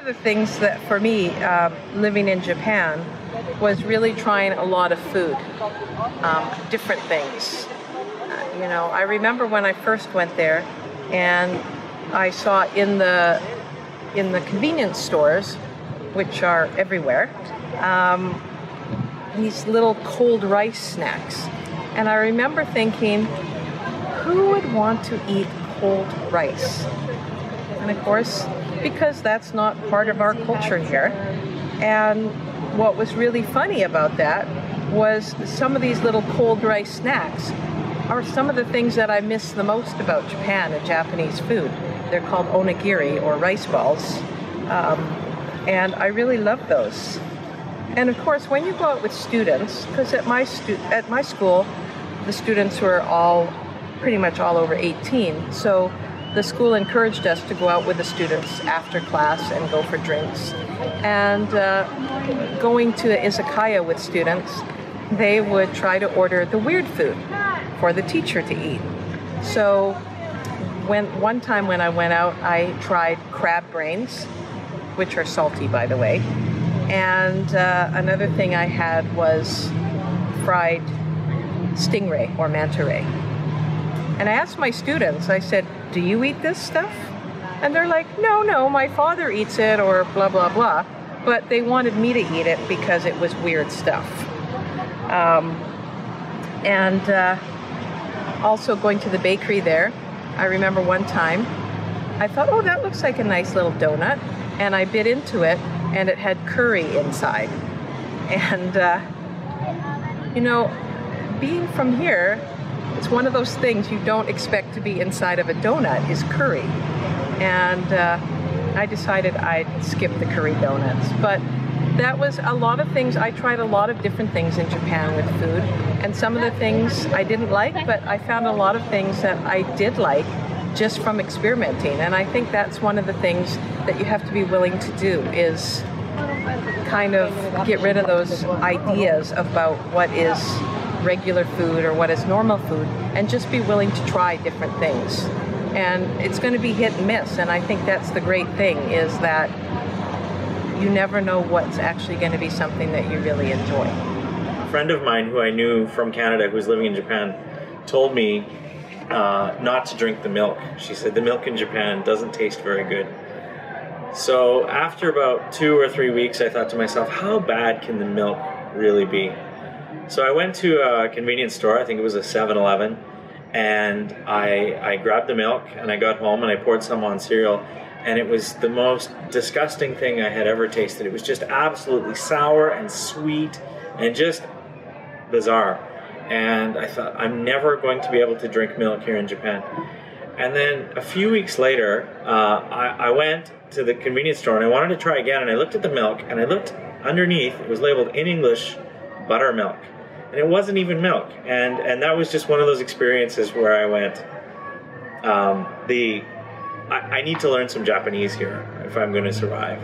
of the things that for me, living in Japan, was really trying a lot of food, different things. You know, I remember when I first went there and I saw in the convenience stores, which are everywhere, these little cold rice snacks. And I remember thinking, who would want to eat cold rice? And of course, because that's not part of our culture here. And what was really funny about that was some of these little cold rice snacks are some of the things that I miss the most about Japan and Japanese food. They're called onigiri, or rice balls. And I really love those. And of course, when you go out with students, because at my school, the students were pretty much all over 18, so the school encouraged us to go out with the students after class and go for drinks. And going to the izakaya with students, they would try to order the weird food for the teacher to eat. So one time when I went out, I tried crab brains, which are salty, by the way. And another thing I had was fried stingray or manta ray. And I asked my students, I said, do you eat this stuff? And they're like, no, my father eats it, or blah, blah, blah. But they wanted me to eat it because it was weird stuff. Also going to the bakery there, I remember one time, I thought, oh, that looks like a nice little donut. And I bit into it, and it had curry inside. And, you know, being from here, it's one of those things you don't expect to be inside of a donut is curry. And I decided I'd skip the curry donuts. But that was a lot of things. I tried a lot of different things in Japan with food. And some of the things I didn't like, but I found a lot of things that I did like just from experimenting. And I think that's one of the things that you have to be willing to do, is kind of get rid of those ideas about what is regular food or what is normal food, and just be willing to try different things. And it's going to be hit and miss, and I think that's the great thing, is that you never know what's actually going to be something that you really enjoy. A friend of mine who I knew from Canada who was living in Japan told me not to drink the milk. She said the milk in Japan doesn't taste very good. So after about 2 or 3 weeks, I thought to myself, how bad can the milk really be? So I went to a convenience store, I think it was a 7-Eleven, and I grabbed the milk, and I got home and I poured some on cereal, and it was the most disgusting thing I had ever tasted. It was just absolutely sour and sweet and just bizarre. And I thought, I'm never going to be able to drink milk here in Japan. And then a few weeks later, I went to the convenience store and I wanted to try again, and I looked at the milk, and I looked underneath, it was labeled in English, buttermilk. And it wasn't even milk. And that was just one of those experiences where I went, I need to learn some Japanese here if I'm going to survive.